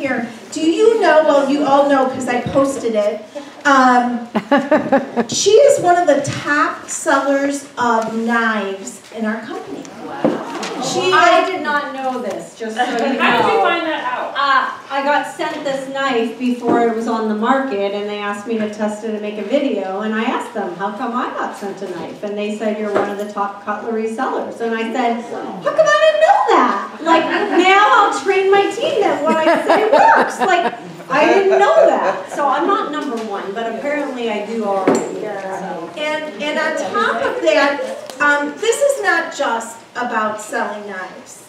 Here, do you know, well you all know because I posted it, she is one of the top sellers of knives in our company. Wow. I did not know this, just so you know. How did you find that out? I got sent this knife before it was on the market, and they asked me to test it and make a video, and I asked them, how come I got sent a knife? And they said, you're one of the top cutlery sellers. And I said, how come I didn't know that? Like, now I'll train my team that what I say works. Like, I didn't know that. So I'm not number one, but apparently I do already. And on top of that, this is not just about selling knives.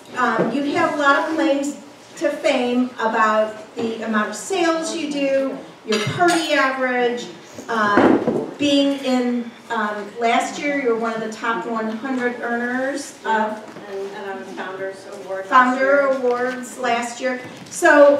You have a lot of claims to fame about the amount of sales you do, your party average, being in, last year you were one of the top 100 earners of and I was Founder Awards last year. So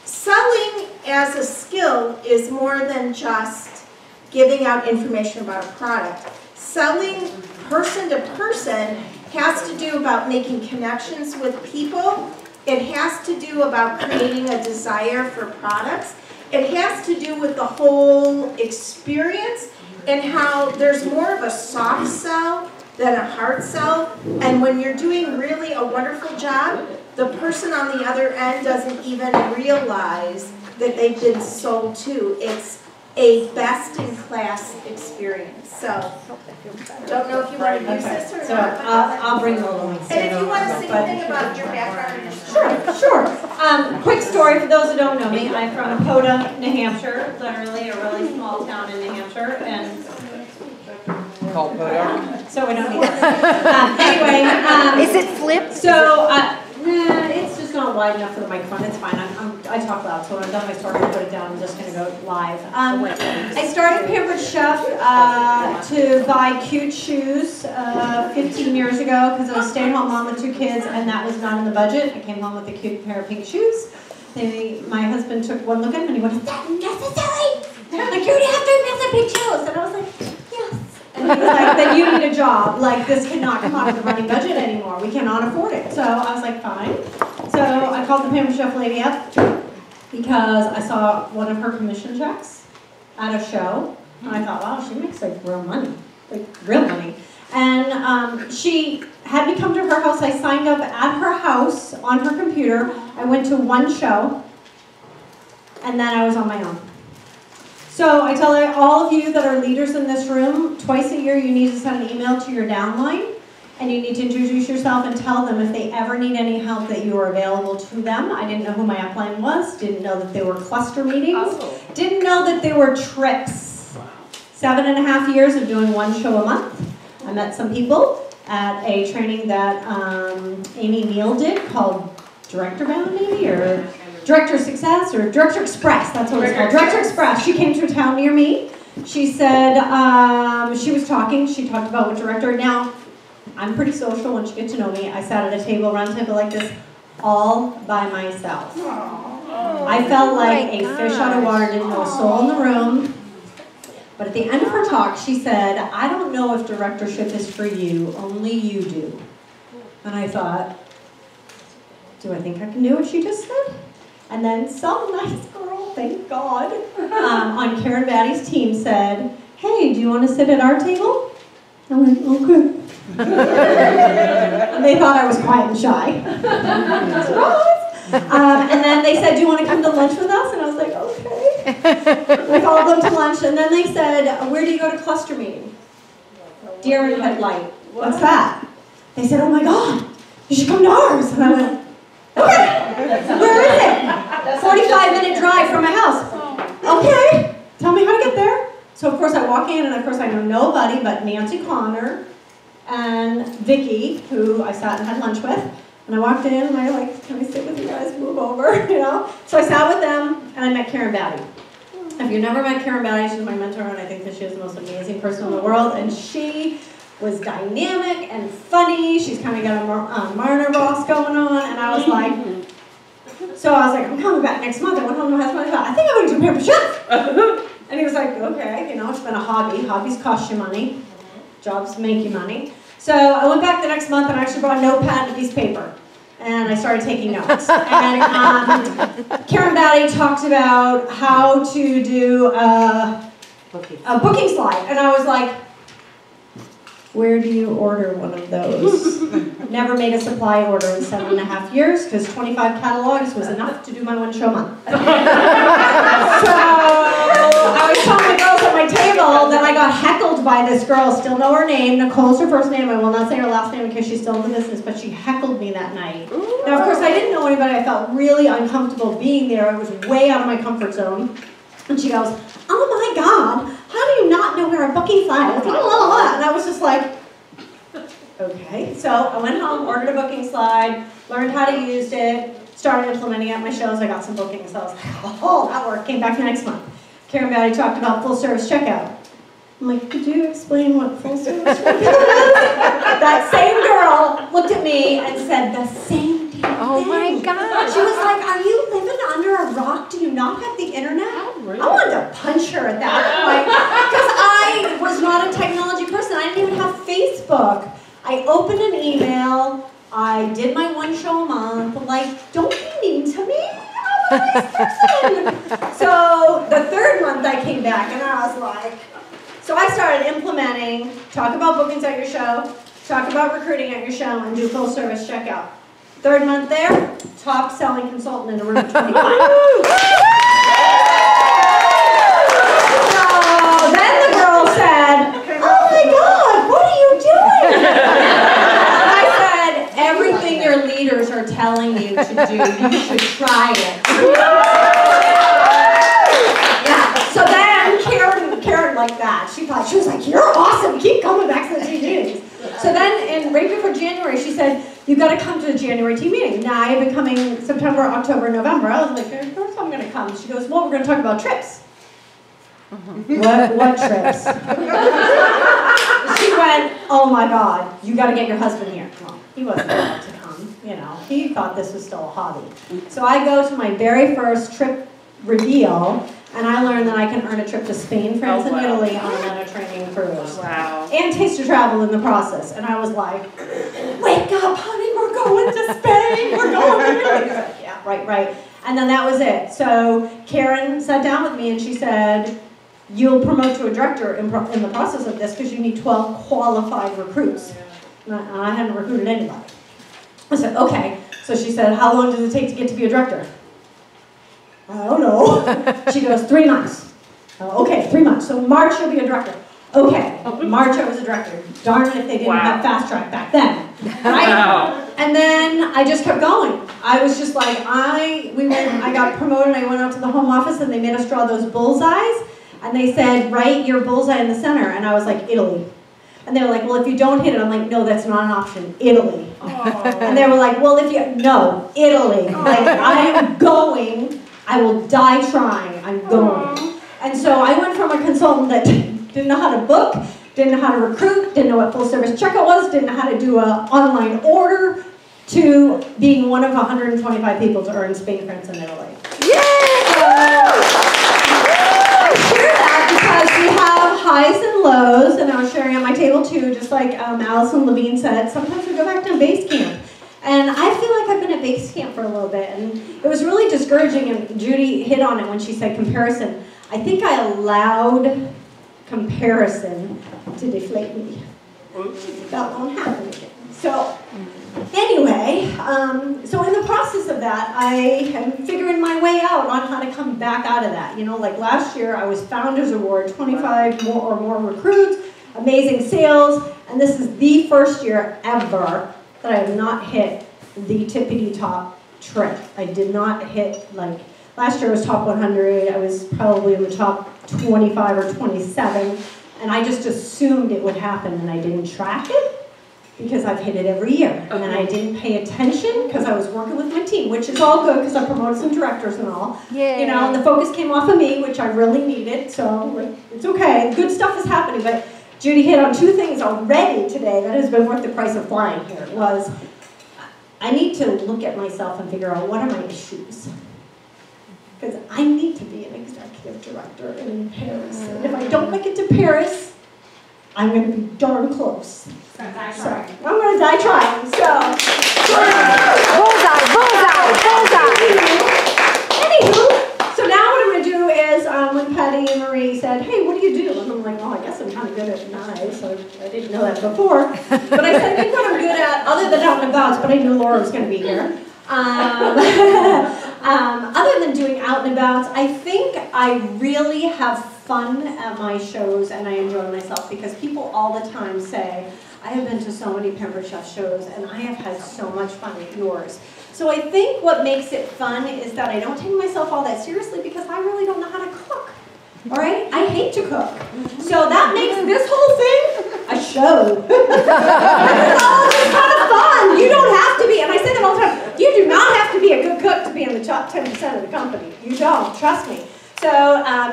selling as a skill is more than just giving out information about a product. Selling person to person has to do about making connections with people. It has to do about creating a desire for products. It has to do with the whole experience and how there's more of a soft sell than a hard sell. And when you're doing really a wonderful job, the person on the other end doesn't even realize that they've been sold to. It's a best-in-class experience. So, don't know if you want to use this or so not. I'll bring the links. And if you want to say anything about your background. Sure. Quick story for those who don't know me. I'm from Moulton, New Hampshire, literally a really small town in New Hampshire, and called Podar. so we don't need that. Anyway, is it flipped? So, nah, it's just not wide enough for the microphone. It's fine. I talk loud, so when I'm done my story, I'll put it down. I'm just going to go live. I started Pampered Chef to buy cute shoes 15 years ago because I was a stay-at-home mom with 2 kids, and that was not in the budget. I came home with a cute pair of pink shoes. My husband took one look at them, and he went, "Is that necessary? Like, you have to have the pink shoes." And I was like, yes. And he was like, then you need a job. Like, this cannot come out of the running budget anymore. We cannot afford it. So I was like, fine. So I called the Pampered Chef lady up because I saw one of her commission checks at a show. And I thought, wow, she makes like real money. Like, real money. And she had me come to her house. I signed up at her house on her computer. I went to one show. And then I was on my own. So I tell all of you that are leaders in this room, twice a year you need to send an email to your downline, and you need to introduce yourself and tell them if they ever need any help that you are available to them. I didn't know who my upline was, didn't know that they were cluster meetings, didn't know that they were trips. 7.5 years of doing one show a month. I met some people at a training that Amy Neal did called Director Bound maybe, or Director Success, or Director Express, that's what it's called. Director Express. She came to a town near me. She said, she talked about what director. Now, I'm pretty social once you get to know me. I sat at a table, round table like this, all by myself. I felt like a fish out of water, didn't know a soul in the room. But at the end of her talk, she said, I don't know if directorship is for you, only you do. And I thought, do I think I can do what she just said? And then some nice girl, thank God, on Karen Batty's team said, hey, do you want to sit at our table? I went, okay. And they thought I was quiet and shy. And then they said, do you want to come to lunch with us? And I was like, okay. I called them to lunch, and then they said, where do you go to cluster meeting? Deer in Headlight. What's that? They said, oh my God, you should come to ours. And I went, okay. Where is it? 45-minute drive from my house. Okay, tell me how to get there. So of course I walk in, and of course I know nobody but Nancy Connor and Vicky, who I sat and had lunch with. And I walked in, and I like, can I sit with you guys? Move over, you know. So I sat with them, and I met Karen Batty. If you've never met Karen Batty, she's my mentor, and I think that she is the most amazing person in the world. And she was dynamic and funny. She's kind of got a Marner Ross going on, and I was like, so I was like, I'm coming back next month. I went home to my husband, I think I'm going to do Pampered Chef. And he was like, okay, you know, it's been a hobby. Hobbies cost you money. Jobs make you money. So I went back the next month, and I actually brought a notepad and a piece of paper. and I started taking notes. And Karen Batty talked about how to do a booking slide, and I was like, where do you order one of those? Never made a supply order in 7.5 years because 25 catalogs was enough to do my one show month. So I was telling the girls at my table that I got heckled by this girl, still know her name. Nicole's her first name. I will not say her last name because she's still in the business, but she heckled me that night. Now, of course, I didn't know anybody. I felt really uncomfortable being there. I was way out of my comfort zone. And she goes, oh my God, how do you not know where a booking slide is? And I was just like, okay. So I went home, ordered a booking slide, learned how to use it, started implementing it at my shows. I got some bookings. So I was like, oh, that worked. Came back the next month. Karen Batty talked about full service checkout. I'm like, could you explain what full service checkout is? That same girl looked at me and said the same damn thing. Oh my God. She was like, are you living under a rock? Do you not have the internet? Oh, really? I wanted to punch her at that point because I was not a technology person. I didn't even have Facebook. I opened an email. I did my one show a month. I'm like, don't be mean to me. I'm a nice person. So the third month I came back and I was like, so I started implementing, talk about bookings at your show, talk about recruiting at your show, and do full service checkout. Third month there, top selling consultant in a room of 25. So then the girl said, oh my God, what are you doing? And I said, everything your leaders are telling you to do, you should try it. Yeah, so then Karen liked that. She was like, you're awesome, keep coming back to the team meetings. So then, right before January, she said, you got to come to the January team meeting. Now, I had been coming September, October, November. I was like, of course I'm going to come. She goes, well, we're going to talk about trips. What trips? She went, oh my God, you got to get your husband here. Well, he wasn't allowed to come, you know. He thought this was still a hobby. So I go to my very first trip reveal, and I learned that I can earn a trip to Spain, France, and Italy on a Mediterranean cruise. Wow. And taste of travel in the process. And I was like, wake up, honey, we're going to Spain, we're going to Italy. Like, yeah, right. And then that was it. So Karen sat down with me and she said, you'll promote to a director in the process of this because you need 12 qualified recruits. And I hadn't recruited anybody. I said, okay. So she said, how long does it take to get to be a director? I don't know. She goes, 3 months. Okay, 3 months. So March you'll be a director. Okay, March I was a director. Darn it if they didn't have fast track back then. Right? Wow. And then I just kept going. I was just like, I got promoted, I went out to the home office and they made us draw those bullseyes. And they said, write your bullseye in the center. And I was like, Italy. And they were like, well, if you don't hit it, I'm like, no, that's not an option, Italy. And they were like, well, no, Italy. Like, I am going. I will die trying. I'm going. And so I went from a consultant that didn't know how to book, didn't know how to recruit, didn't know what full service checkout was, didn't know how to do an online order, to being one of 125 people to earn Spain, France, and Italy. I share that because we have highs and lows, and I was sharing at my table too, just like Allison Levine said, sometimes we go back to base camp. And I feel like I've been at base camp for a little bit, and it was really discouraging, and Judy hit on it when she said comparison. I think I allowed comparison to deflate me. That won't happen again. So, anyway, so in the process of that, I am figuring my way out on how to come back out of that. You know, like last year, I was Founders Award, 25 or more recruits, amazing sales, and this is the first year ever that I have not hit the tippity top trip. I did not hit, like, last year I was top 100, I was probably in the top 25 or 27, and I just assumed it would happen and I didn't track it because I've hit it every year. And then I didn't pay attention because I was working with my team, which is all good because I promoted some directors and all. Yay. You know, and the focus came off of me, which I really needed, so like, it's okay. Good stuff is happening, but Judy hit on 2 things already today that has been worth the price of flying here. Was I need to look at myself and figure out what are my issues. Because I need to be an executive director in Paris. And if I don't make it to Paris, I'm going to be darn close. So I'm going to die trying. So. Anywho, so now what I'm going to do is, when Patty and Marie said, hey, what do you do? And I'm like, well, I guess I'm kind of good at knives. So I didn't know that before. But I said, I think what I'm good at, other than out and about, but I knew Laura was going to be here. Other than doing out and about, I think I really have fun at my shows and I enjoy myself because people all the time say, I have been to so many Pampered Chef shows and I have had so much fun at yours. So I think what makes it fun is that I don't take myself all that seriously because I really don't know how to cook. All right? I hate to cook. So that makes this whole thing a show. It's kind of fun. You don't have to be, and I say that all the time, you do not have to be a good cook to be in the top 10% of the company. You don't, trust me. So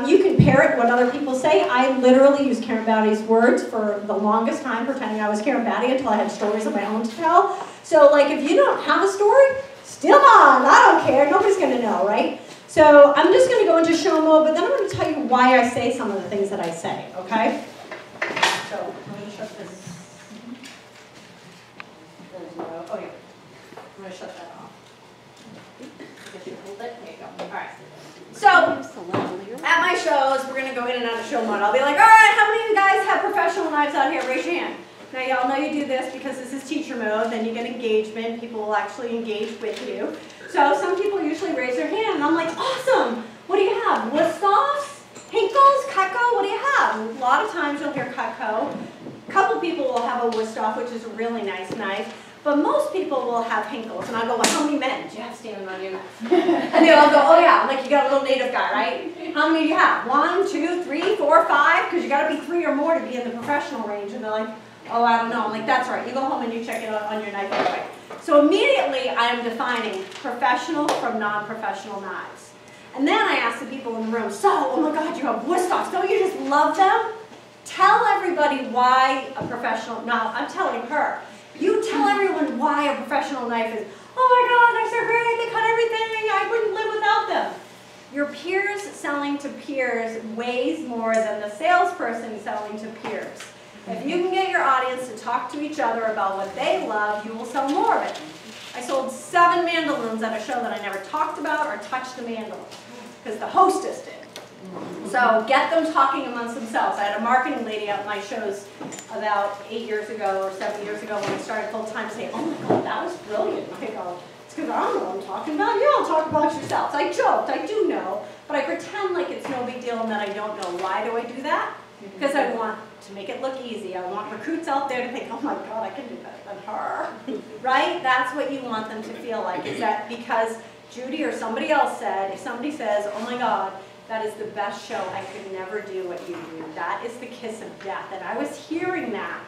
you can parrot what other people say. I literally used Karen Batty's words for the longest time, pretending I was Karen Batty until I had stories of my own to tell. So like if you don't have a story, still on, I don't care, nobody's gonna know, right? So I'm just gonna go into show mode, but then I'm gonna tell you why I say some of the things that I say, okay? So I'm gonna shut this. There's no, oh yeah, I'm gonna shut that off. Get you hold it, there you go, all right. So, at my shows, we're going to go in and out of show mode. I'll be like, all right, how many of you guys have professional knives out here? Raise your hand. Now, y'all know you do this because this is teacher mode. Then you get engagement. People will actually engage with you. So, some people usually raise their hand. And I'm like, awesome. What do you have? Wusthoffs? Hinkles? Cutco? What do you have? A lot of times you'll hear Cutco. A couple people will have a Wusthoff, which is a really nice knife. But most people will have Hinkles, and I'll go, well, how many men do you have standing on your knife? And they all go, oh yeah, like you got a little native guy, right? How many do you have? 1, 2, 3, 4, 5? Because you got to be 3 or more to be in the professional range. And they're like, oh, I don't know. I'm like, that's right. You go home and you check it out on your knife anyway. So immediately I am defining professional from non-professional knives. And then I ask the people in the room, so, oh my God, you have Wusthoffs. Don't you just love them? Tell everybody why a professional, now I'm telling her, you tell everyone why a professional knife is, oh my God, knives are great, they cut everything, I wouldn't live without them. Your peers selling to peers weighs more than the salesperson selling to peers. If you can get your audience to talk to each other about what they love, you will sell more of it. I sold 7 mandolins at a show that I never talked about or touched a mandolin, because the hostess did. So get them talking amongst themselves. I had a marketing lady at my shows about 8 years ago or 7 years ago when I started full-time say, oh my God, that was brilliant. I go, it's because I don't know what I'm talking about. You all talk about yourselves. I joked, I do know, but I pretend like it's no big deal and that I don't know. Why do I do that? Because I want to make it look easy. I want recruits out there to think, oh my God, I can do better than her. Right? That's what you want them to feel like, is that because Judy or somebody else said, if somebody says, oh my God, that is the best show, I could never do what you do. That is the kiss of death. And I was hearing that.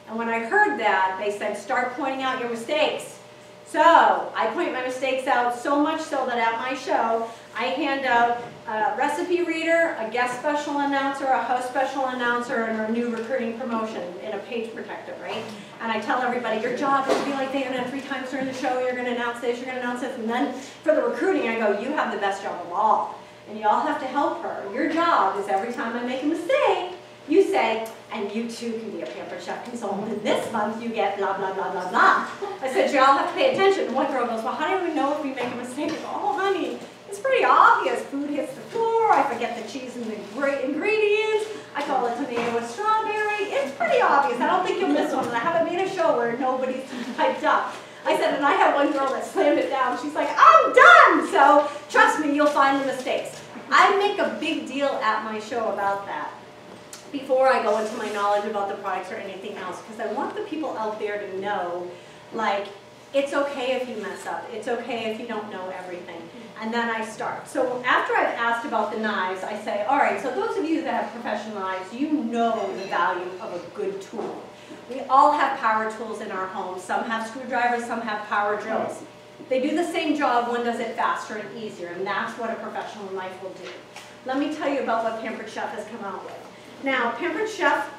And when I heard that, they said, start pointing out your mistakes. So I point my mistakes out so much so that at my show, I hand out a recipe reader, a guest special announcer, a host special announcer, and a new recruiting promotion in a page protector, right? And I tell everybody, your job is to be like Dana 3 times during the show, you're going to announce this, you're going to announce this. And then for the recruiting, I go, you have the best job of all. And you all have to help her. Your job is every time I make a mistake, you say, and you too can be a Pampered Chef consultant. And this month you get blah, blah, blah, blah, blah. I said, you all have to pay attention. And one girl goes, well, how do we know if we make a mistake? I go, oh, honey, it's pretty obvious. Food hits the floor. I forget the cheese and the great ingredients. I call it tomato with strawberry. It's pretty obvious. I don't think you'll miss one. And I haven't made a show where nobody's hyped up. I said, and I had one girl that slammed it down. She's like, I'm done. So trust me, you'll find the mistakes. I make a big deal at my show about that before I go into my knowledge about the products or anything else, because I want the people out there to know, like, it's okay if you mess up. It's okay if you don't know everything. And then I start. So after I've asked about the knives, I say, all right, so those of you that have professional knives, you know the value of a good tool. We all have power tools in our homes. Some have screwdrivers, some have power drills. They do the same job, one does it faster and easier, and that's what a professional knife will do. Let me tell you about what Pampered Chef has come out with. Now, Pampered Chef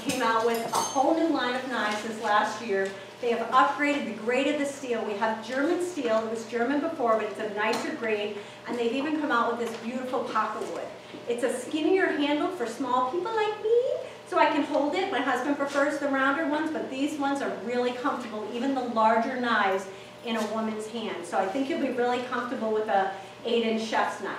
came out with a whole new line of knives this last year. They have upgraded the grade of the steel. We have German steel. It was German before, but it's a nicer grade, and they've even come out with this beautiful pocket wood. It's a skinnier handle for small people like me, so I can hold it. My husband prefers the rounder ones, but these ones are really comfortable, even the larger knives in a woman's hand. So I think you'll be really comfortable with a 8-inch chef's knife.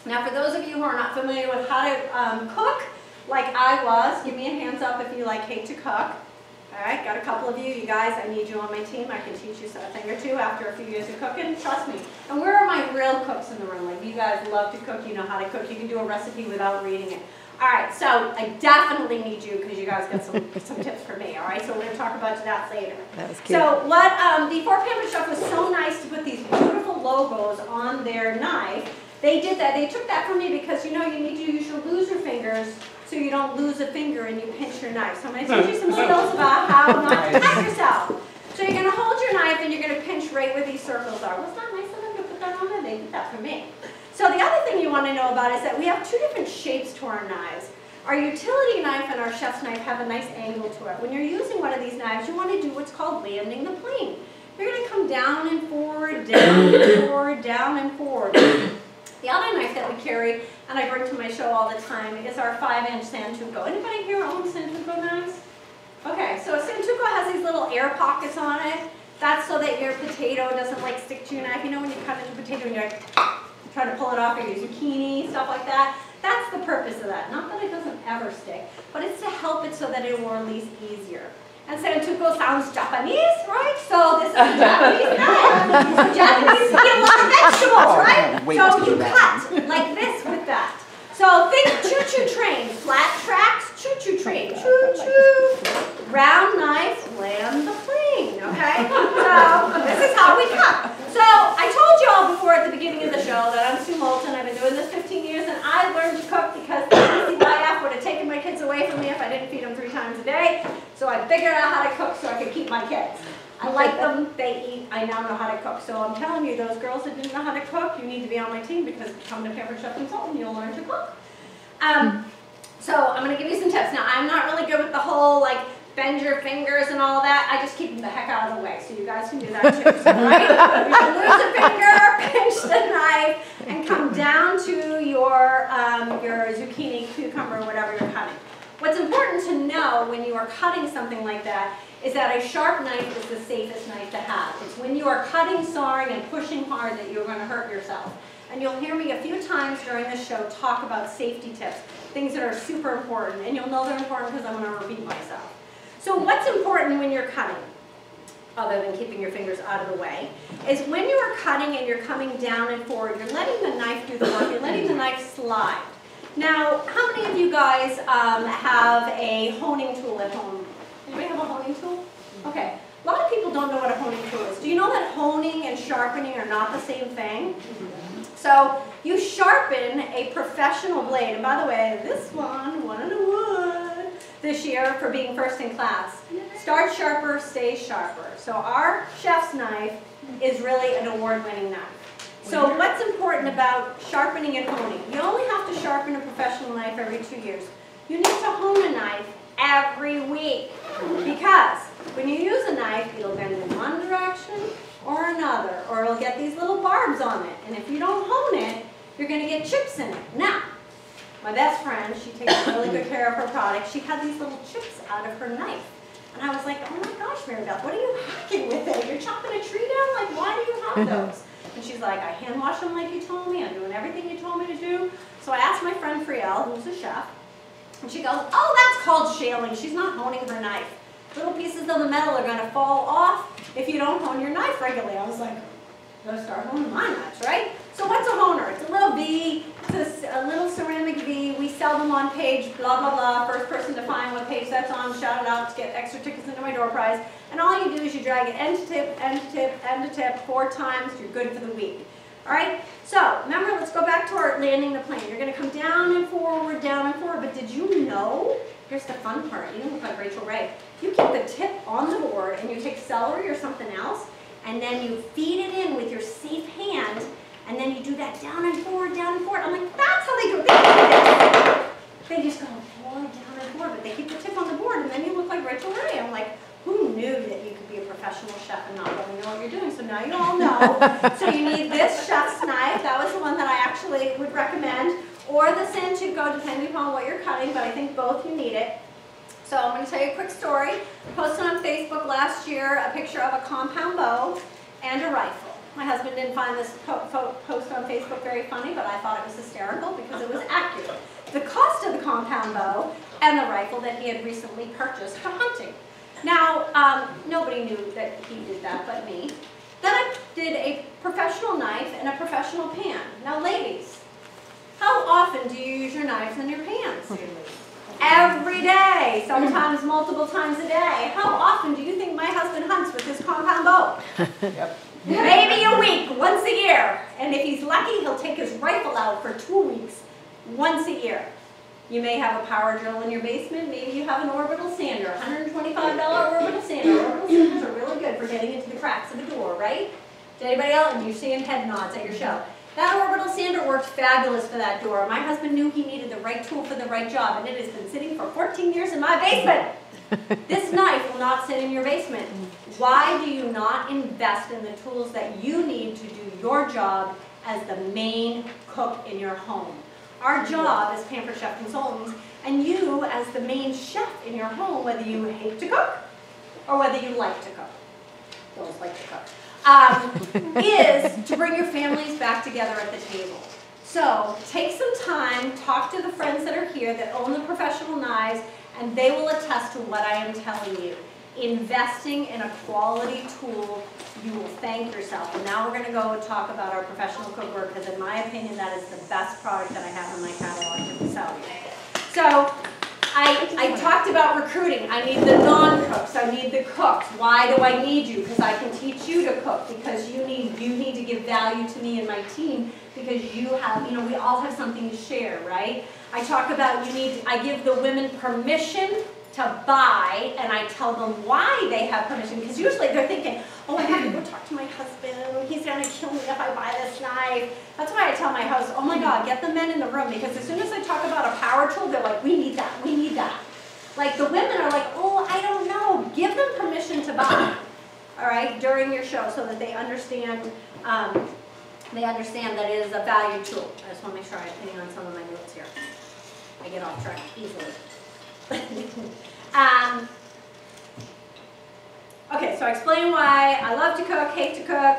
Now for those of you who are not familiar with how to cook, like I was, give me a hands up if you hate to cook. All right, got a couple of you guys, I need you on my team. I can teach you a thing or two after a few years of cooking, trust me. And where are my real cooks in the room? Like, you guys love to cook, you know how to cook, you can do a recipe without reading it. All right, so I definitely need you because you guys got some tips for me, all right? So we're going to talk about that later. That was cute. So what, before Pampered Chef was so nice to put these beautiful logos on their knife, they did that. They took that from me because, you know, you need to use your loser fingers so you don't lose a finger and you pinch your knife. So I'm going to teach you some skills about how not to cut yourself. So you're going to hold your knife and you're going to pinch right where these circles are. Was that nice of them to put that on there? They did that for me. So the other thing you want to know about is that we have two different shapes to our knives. Our utility knife and our chef's knife have a nice angle to it. When you're using one of these knives, you want to do what's called landing the plane. You're going to come down and forward, down and forward, down and forward. The other knife that we carry, and I bring to my show all the time, is our 5-inch Santuco. Anybody here own Santuco knives? Okay, so a Santuco has these little air pockets on it. That's so that your potato doesn't stick to your knife. You know when you cut into a potato and you're trying to pull it off, or your zucchini, stuff like that? That's the purpose of that. Not that it doesn't ever stick, but it's to help it so that it will release easier. And Santuco sounds Japanese, right? So this is a Japanese knife. So Japanese eat a lot of vegetables, right? So you cut like this with that. So think choo-choo train, flat tracks, choo-choo train, choo-choo. Round knife, land the plane, okay? So this is how we cut. So I told you all before at the beginning of the show that I'm Sue Moulton. I've been doing this 15 years and I learned to cook because the ECYF would have taken my kids away from me if I didn't feed them 3 times a day. So I figured out how to cook so I could keep my kids. I like them, they eat, I now know how to cook. So I'm telling you, those girls that didn't know how to cook, you need to be on my team because come to Pampered Chef Consultant, you'll learn to cook. So I'm going to give you some tips. Now I'm not really good with the whole bend your fingers and all that. I just keep them the heck out of the way, so you guys can do that too. So, right? You should lose a finger, pinch the knife, and come down to your zucchini, cucumber, whatever you're cutting. What's important to know when you are cutting something like that is that a sharp knife is the safest knife to have. It's when you are cutting, sawing, and pushing hard that you're going to hurt yourself. And you'll hear me a few times during this show talk about safety tips, things that are super important, and you'll know they're important because I'm going to repeat myself. So what's important when you're cutting, other than keeping your fingers out of the way, is when you are cutting and you're coming down and forward, you're letting the knife do the work, you're letting the knife slide. Now, how many of you guys have a honing tool at home? Anybody have a honing tool? Okay. A lot of people don't know what a honing tool is. Do you know that honing and sharpening are not the same thing? So you sharpen a professional blade, and by the way, this one won an award this year for being first in class. Start sharper, stay sharper. So our chef's knife is really an award-winning knife. So what's important about sharpening and honing? You only have to sharpen a professional knife every 2 years. You need to hone a knife every week because when you use a knife, it'll bend in one direction or another, or it'll get these little barbs on it. And if you don't hone it, you're going to get chips in it. Now, my best friend, she takes really good care of her product. She had these little chips out of her knife. And I was like, oh my gosh, Mary Beth, what are you hacking with it? You're chopping a tree down? Like, why do you have those? And she's like, I hand wash them like you told me. I'm doing everything you told me to do. So I asked my friend Frielle, who's a chef, and she goes, oh, that's called shaling. She's not honing her knife. Little pieces of the metal are going to fall off if you don't hone your knife regularly. I was like, I'm going to start honing my knives, right? So what's a honer? It's a little V, it's a little ceramic V. We sell them on page blah, blah, blah. First person to find what page that's on, shout it out to get extra tickets into my door prize. And all you do is you drag it end to tip, end to tip, end to tip 4 times. You're good for the week. All right? So remember, let's go back to our landing the plane. You're going to come down and forward, but did you know, here's the fun part, you don't look like Rachel Ray. You keep the tip on the board and you take celery or something else, and then you feed it in with your safe hand, and then you do that down and forward, down and forward. I'm like, that's how they do it. They just go forward, down and forward, but they keep the tip on the board, and then you look like Rachel Ray. I'm like, who knew that you could be a professional chef and not really know what you're doing? So now you all know. So you need this chef's knife. That was the one that I actually would recommend, or the Santuco, depending upon what you're cutting, but I think both you need it. So I'm going to tell you a quick story. I posted on Facebook last year a picture of a compound bow and a rifle. My husband didn't find this post on Facebook very funny, but I thought it was hysterical because it was accurate. The cost of the compound bow and the rifle that he had recently purchased for hunting. Now, nobody knew that he did that but me. Then I did a professional knife and a professional pan. Now, ladies, how often do you use your knives and your pans? Every day, sometimes multiple times a day. How often do you think my husband hunts with his compound bow? Yep. Maybe a week, once a year. And if he's lucky, he'll take his rifle out for 2 weeks, once a year. You may have a power drill in your basement. Maybe you have an orbital sander, $125 orbital sander. Orbital sanders are really good for getting into the cracks of the door, right? To anybody else? And you're seeing head nods at your show. That orbital sander worked fabulous for that door. My husband knew he needed the right tool for the right job, and it has been sitting for 14 years in my basement. This knife will not sit in your basement. Why do you not invest in the tools that you need to do your job as the main cook in your home? Our job as Pampered Chef Consultants, and you as the main chef in your home, whether you hate to cook or whether you like to cook, those like to cook, is to bring your families back together at the table. So take some time, talk to the friends that are here that own the professional knives, and they will attest to what I am telling you. Investing in a quality tool, you will thank yourself. And now we're going to go and talk about our professional cookware, because in my opinion, that is the best product that I have in my catalog to sell you. So I talked about recruiting. I need the non-cooks. I need the cooks. Why do I need you? Because I can teach you to cook. Because you need to give value to me and my team. Because you have, we all have something to share, right? I talk about I give the women permission to buy, and I tell them why they have permission. Because usually they're thinking, oh, I have to go talk to my husband. He's going to kill me if I buy this knife. That's why I tell my host, oh my God, get the men in the room. Because as soon as I talk about a power tool, they're like, we need that, we need that. Like the women are like, oh, I don't know. Give them permission to buy, all right, during your show so that they understand that it is a value tool. I just want to make sure I'm hitting on some of my notes here. I get off track easily. Okay, so I explain why I love to cook, hate to cook,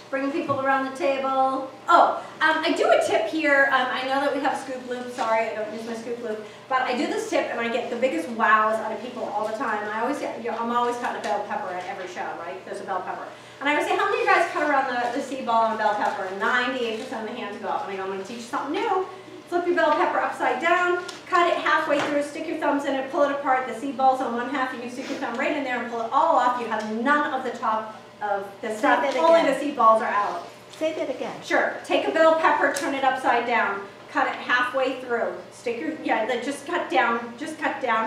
bring people around the table. Oh, I do a tip here. I know that we have a scoop loop. Sorry, I don't use my scoop loop. But I do this tip, and I get the biggest wows out of people all the time. I'm always cutting a bell pepper at every show, right? There's a bell pepper. And I would say, how many of you guys cut around the seed ball on a bell pepper? And 98% of the hands go up. And I go, I'm going to teach you something new. Flip your bell pepper upside down, cut it halfway through, stick your thumbs in it, pull it apart. The seed ball's on one half, you can stick your thumb right in there and pull it all off. You have none of the top of the stuff. Only the seed balls are out. Say that again. Sure. Take a bell pepper, turn it upside down, cut it halfway through. Stick your, just cut down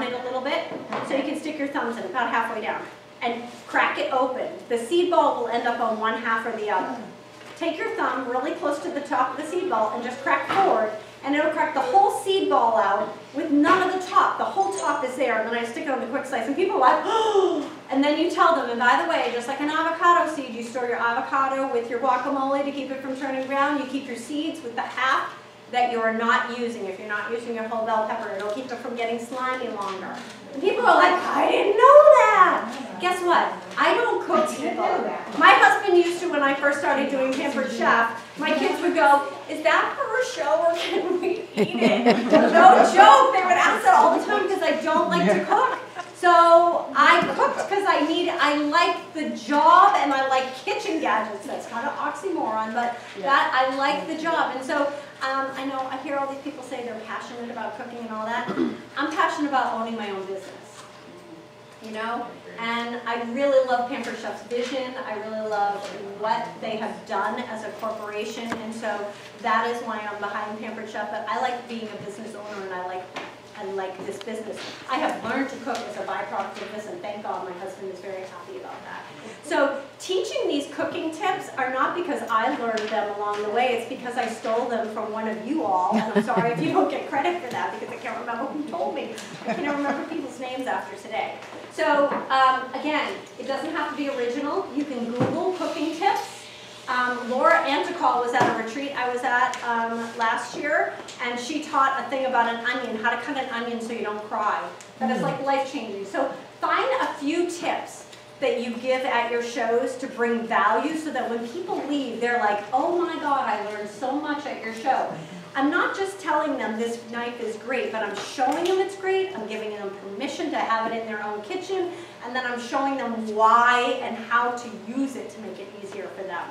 it a little bit so you can stick your thumbs in about halfway down. And crack it open. The seed ball will end up on one half or the other. Take your thumb really close to the top of the seed ball and just crack forward. And it'll crack the whole seed ball out with none of the top. The whole top is there, and then I stick it on the quick slice, and people are like, oh! And then you tell them, and by the way, just like an avocado seed, you store your avocado with your guacamole to keep it from turning brown. You keep your seeds with the half that you are not using. If you're not using your whole bell pepper, it'll keep it from getting slimy longer. And people are like, I didn't know that. Guess what? I don't cook people. My husband used to, when I first started doing Pampered Chef, my kids would go, is that for a show or can we eat it? No joke. They would ask that all the time because I don't like to cook. So I cooked because I like the job and I like kitchen gadgets. That's kind of oxymoron, but that I like the job. And so I know I hear all these people say they're passionate about cooking and all that. I'm passionate about owning my own business. And I really love Pampered Chef's vision. I really love what they have done as a corporation, and so that is why I'm behind Pampered Chef. But I like being a business owner, and I like this business. I have learned to cook as a byproduct of this, and thank God my husband is very happy about that. So teaching these cooking tips are not because I learned them along the way. It's because I stole them from one of you all, and I'm sorry if you don't get credit for that because I can't remember who told me. I can't remember people's names after today. So again, it doesn't have to be original. You can Google cooking tips. Laura Anticol was at a retreat I was at last year, and she taught a thing about an onion, how to cut an onion so you don't cry. That is like life-changing. So find a few tips that you give at your shows to bring value so that when people leave, they're like, oh my God, I learned so much at your show. I'm not just telling them this knife is great, but I'm showing them it's great, I'm giving them permission to have it in their own kitchen, and then I'm showing them why and how to use it to make it easier for them.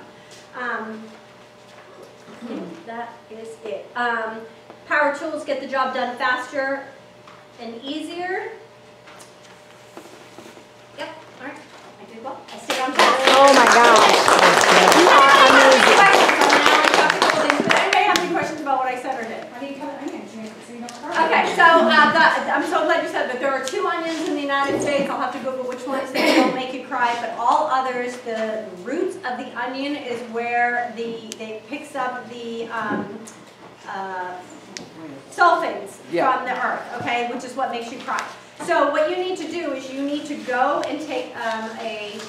That is it. Power tools get the job done faster and easier. Yep, all right, I did well. I stayed on track. Oh my gosh. You are amazing. Anybody have any questions about what I said or did? How do you cut onions? Okay, so I'm so glad you said that. There are 2 onions in the United States. I'll have to Google which ones they don't make you cry, but all others, the roots of the onion is where it picks up the sulfates from the earth, okay, which is what makes you cry. So what you need to do is you need to go and take a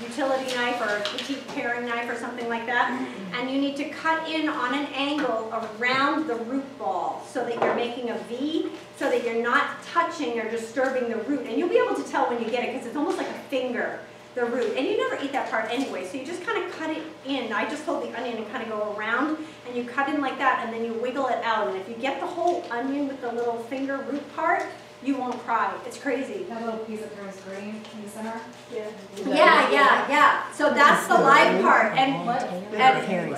utility knife or a petite paring knife or something like that, and you need to cut in on an angle around the root ball so that you're making a V, so that you're not touching or disturbing the root. And you'll be able to tell when you get it because it's almost like a finger, the root. And you never eat that part anyway, so you just kind of cut it in. I just hold the onion and kind of go around, and you cut in like that, and then you wiggle it out. And if you get the whole onion with the little finger root part, you won't cry. It's crazy. That little piece that turns green in the center? Yeah. So that's the live part. And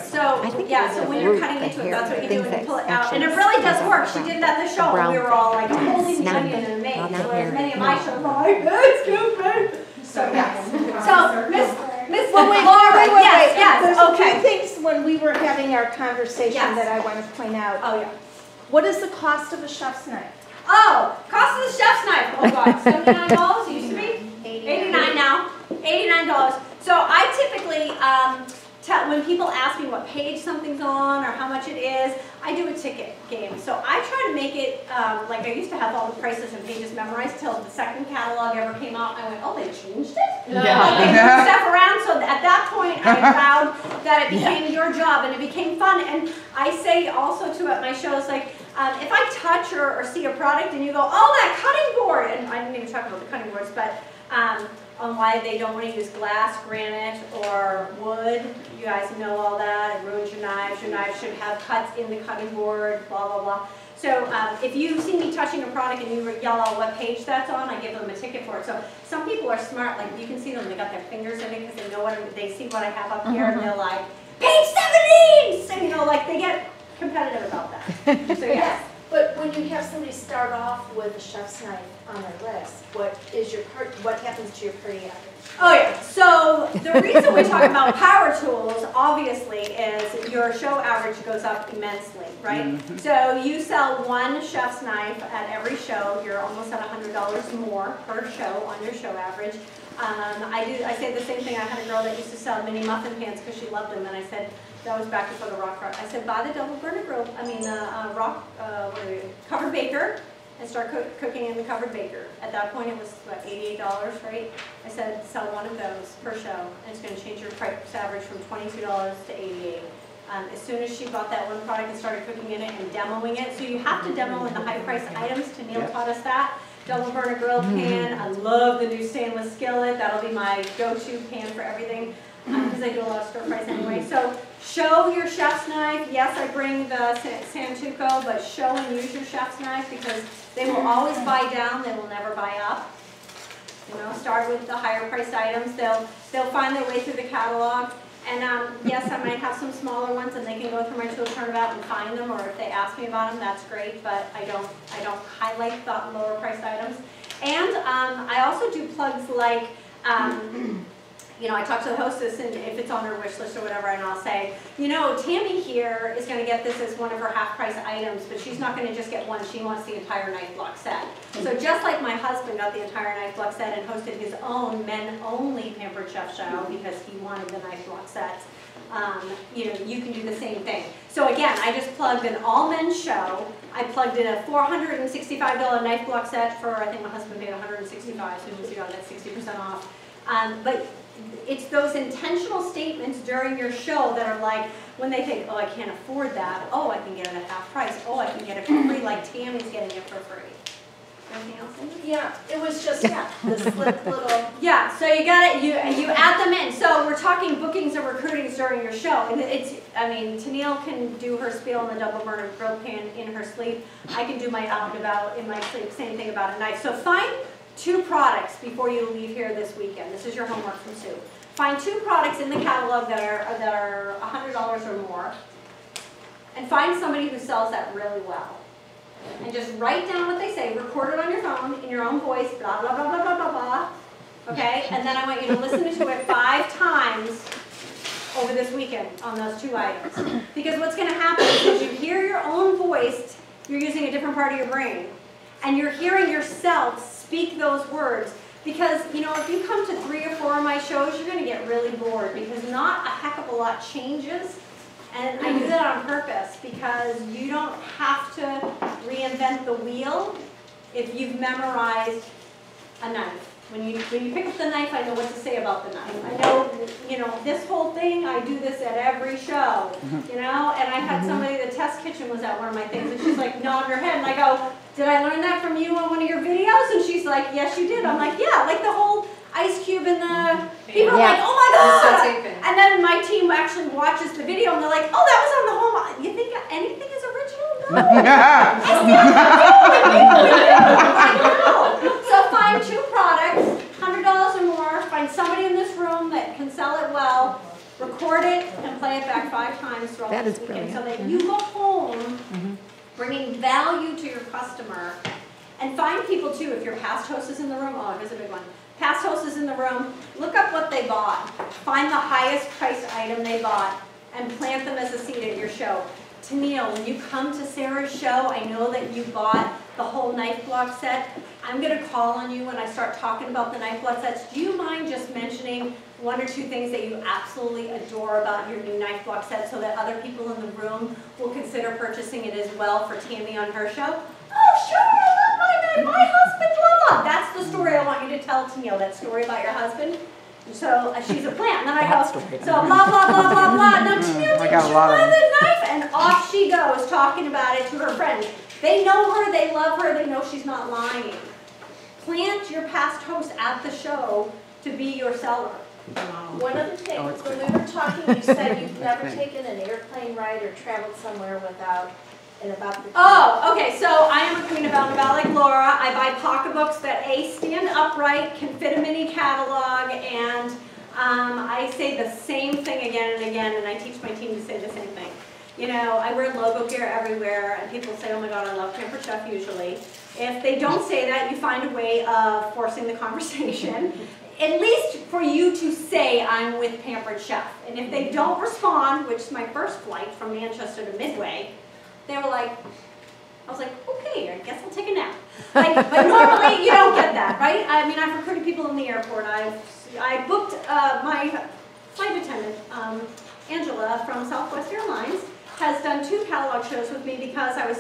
so, so when you're cutting into it, that's what you do when you pull it out. And it really does work. She did that at the show, and we were all like holding the onion and making. So as many of my shows were like, excuse me. So yes. So Miss Laura, yes, There's okay. 2 things when we were having our conversation that I want to point out. Oh yeah. What is the cost of a chef's knife? Oh, cost of the chef's knife. Oh God, $79 it used to be. $89 now. $89. So I typically when people ask me what page something's on or how much it is, I do a ticket game. So I try to make it like I used to have all the prices and pages memorized till the second catalog ever came out. I went, oh, they changed it? They moved stuff around. So at that point, I vowed that it became your job and it became fun. And I say also too at my shows, like, if I touch or see a product and you go, oh, that cutting board, and I didn't even talk about the cutting boards, but on why they don't want to use glass, granite, or wood. You guys know all that. It ruins your knives. Your knives should have cuts in the cutting board, blah, blah, blah. So if you see me touching a product and you yell out what page that's on, I give them a ticket for it. So some people are smart. Like you can see them. They got their fingers in it because they know they see what I have up here, and they're like, page 17! So, you know, like they get competitive about that. So yes. But when you have somebody start off with a chef's knife on their list, what happens to your party average? Oh yeah, so the reason we talk about power tools, obviously, is your show average goes up immensely, right? So you sell 1 chef's knife at every show, you're almost at $100 more per show on your show average. I say the same thing. I had a girl that used to sell mini muffin pans because she loved them, and I said, that was back before the rock. I said, buy the double burner grill, covered baker, and start cooking in the covered baker. At that point, it was, what, $88, right? I said, sell 1 of those per show, and it's going to change your price average from $22 to $88. As soon as she bought that 1 product and started cooking in it and demoing it, so you have to demo in the high-priced items. Neil taught us that. Double burner grill pan. I love the new stainless skillet. That'll be my go-to pan for everything because I do a lot of stir fries anyway. So show your chef's knife. Yes, I bring the Santuco, but show and use your chef's knife because they will always buy down. They will never buy up. You know, start with the higher priced items. They'll find their way through the catalog. And yes, I might have some smaller ones, and they can go through my tool turnabout and find them, or if they ask me about them, that's great. But I don't highlight the lower priced items. And I also do plugs like, you know, I talk to the hostess, and if it's on her wish list or whatever, and I'll say, you know, Tammy here is going to get this as one of her half-price items, but she's not going to just get 1. She wants the entire knife block set. So just like my husband got the entire knife block set and hosted his own men-only Pampered Chef show because he wanted the knife block sets, you know, you can do the same thing. So again, I just plugged an all-men show. I plugged in a $465 knife block set for, I think my husband paid $165, so you can see on that 60% off. But it's those intentional statements during your show that are like, when they think, oh, I can't afford that. Oh, I can get it at half price. Oh, I can get it for free, like Tammy's getting it for free. Anything else in there? Yeah, it was just, the slip little. Yeah, so you got it, you add them in. So we're talking bookings and recruitings during your show. And it's, I mean, Tennille can do her spiel on the double burner grill pan in her sleep. I can do my out and about in my sleep, same thing about a knife. So find 2 products before you leave here this weekend. This is your homework from Sue. Find 2 products in the catalog that are $100 or more. And find somebody who sells that really well. And just write down what they say, record it on your phone in your own voice, blah, blah, blah, blah, blah, blah, blah. Okay? And then I want you to listen to it 5 times over this weekend on those 2 items. Because what's going to happen is as you hear your own voice, you're using a different part of your brain. And you're hearing yourself speak those words. Because, you know, if you come to 3 or 4 of my shows, you're going to get really bored because not a heck of a lot changes. And I do that on purpose because you don't have to reinvent the wheel if you've memorized a knife. When you pick up the knife, I know what to say about the knife. I know, you know, this whole thing, I do this at every show, you know? And I had somebody, the test kitchen was at one of my things, and she's like nodding her head, and I go, did I learn that from you on one of your videos? And she's like, yes, you did. I'm like, yeah, like the whole ice cube and the, people are like, oh my God. And then my team actually watches the video and they're like, oh, that was on the home. You think anything is original? No. So find 2 products, $100 or more, find somebody in this room that can sell it well, record it and play it back 5 times throughout this weekend so that you go home bringing value to your customer. And find people too, if your past host is in the room, oh, here's a big one. Past host is in the room, look up what they bought. Find the highest priced item they bought and plant them as a seed at your show. Tennille, when you come to Sarah's show, I know that you bought the whole knife block set. I'm going to call on you when I start talking about the knife block sets. Do you mind just mentioning 1 or 2 things that you absolutely adore about your new knife block set so that other people in the room will consider purchasing it as well for Tammy on her show? Oh, sure, I love my knife, my husband, blah, blah. That's the story I want you to tell Tennille, that story about your husband. So she's a plant. And then I go, so blah, blah, blah, blah, blah. Now, Tennille, did you buy the knife? And off she goes, talking about it to her friends. They know her, they love her, they know she's not lying. Plant your past host at the show to be your seller. One other thing, when we were talking, you said you've never taken an airplane ride or traveled somewhere without an about the. Oh, okay, so I am a queen of out and about like Laura. I buy pocketbooks that stand upright, can fit a mini catalog, and I say the same thing again and again, and I teach my team to say the same thing. You know, I wear logo gear everywhere, and people say, oh my God, I love Pampered Chef usually. If they don't say that, you find a way of forcing the conversation, at least for you to say, I'm with Pampered Chef. And if they don't respond, which is my first flight from Manchester to Midway, they were like, I was like, okay, I guess I'll take a nap. Like, but normally you don't get that, right? I mean, I've recruited people in the airport. I booked my flight attendant, Angela from Southwest Airlines, has done 2 catalog shows with me because I was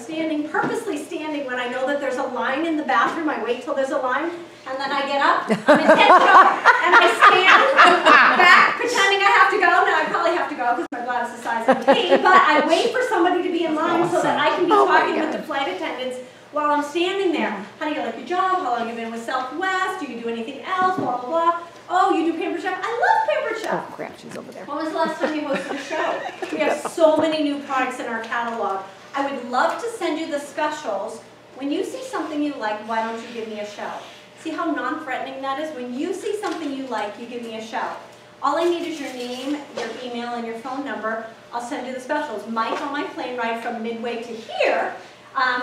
purposely standing when I know that there's a line in the bathroom. I wait till there's a line, and then I get up, I'm intentional, and I stand back pretending I have to go. Now I probably have to go because my blouse is the size of a pea, but I wait for somebody to be in line so that I can be talking with the flight attendants while I'm standing there. How do you like your job? How long have you been with Southwest? Do you do anything else? Blah, blah, blah. Oh, you do Pampered Chef? I love Pampered Chef. Oh crap, she's over there. When was the last time you hosted a show? We have so many new products in our catalog. I would love to send you the specials. When you see something you like, why don't you give me a shout? See how non-threatening that is? When you see something you like, you give me a shout. All I need is your name, your email, and your phone number. I'll send you the specials. Mike on my plane ride from Midway to here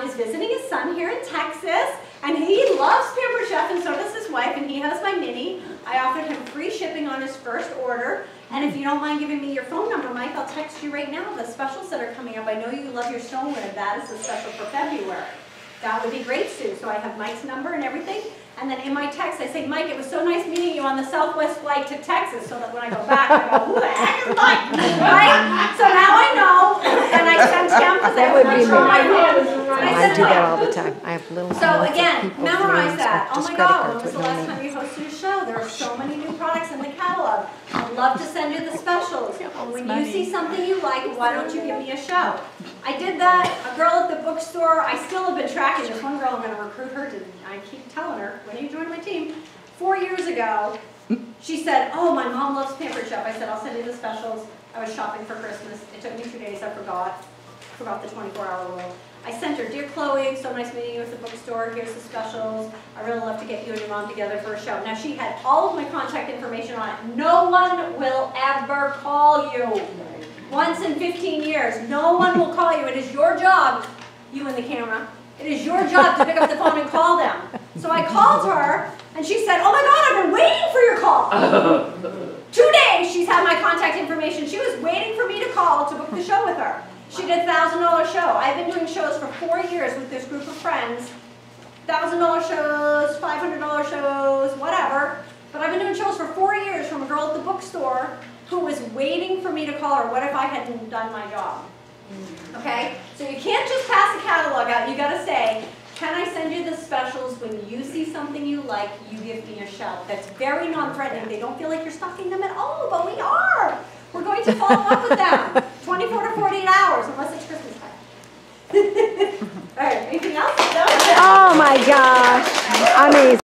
is visiting his son here in Texas, and he loves Pampered Chef, and so does his wife, and he has my mini. I offered him free shipping on his first order, and if you don't mind giving me your phone number, Mike, I'll text you right now the specials that are coming up. I know you love your stoneware. That is the special for February. That would be great, Sue. So I have Mike's number and everything. And then in my text, I say, Mike, it was so nice meeting you on the Southwest flight to Texas, so that when I go back, I go, who the heck is Mike? Right? So now I know, and I sent him, because I was not sure my phone. I do that all the time. I have little So again, memorize that. Oh my God, when was the last time you hosted a show? There are so many new products in the catalog. I'd love to send you the specials. When you see something you like, why don't you give me a shout? I did that. A girl at the book bookstore. I still have been tracking this one girl. I'm going to recruit her to, I keep telling her, when are you joining my team? 4 years ago, she said, oh, my mom loves Pampered Chef. I said, I'll send you the specials. I was shopping for Christmas. It took me 2 days. I forgot the 24-hour rule. I sent her, dear Chloe, so nice meeting you at the bookstore. Here's the specials. I really love to get you and your mom together for a show. Now, she had all of my contact information on it. No one will ever call you. Once in 15 years, no one will call you. It is your job, you and the camera, it is your job to pick up the phone and call them. So I called her, and she said, oh my God, I've been waiting for your call. 2 days she's had my contact information. She was waiting for me to call to book the show with her. She did a $1,000 show. I've been doing shows for 4 years with this group of friends. $1,000 shows, $500 shows, whatever. But I've been doing shows for 4 years from a girl at the bookstore who was waiting for me to call her. What if I hadn't done my job? Okay? So you can't just pass a catalog out. You got to say, can I send you the specials? When you see something you like, you give me a shout. That's very non-threatening. They don't feel like you're stalking them at all, but we are. We're going to follow up with them 24 to 48 hours, unless it's Christmas time. All right, anything else? Oh my gosh, amazing.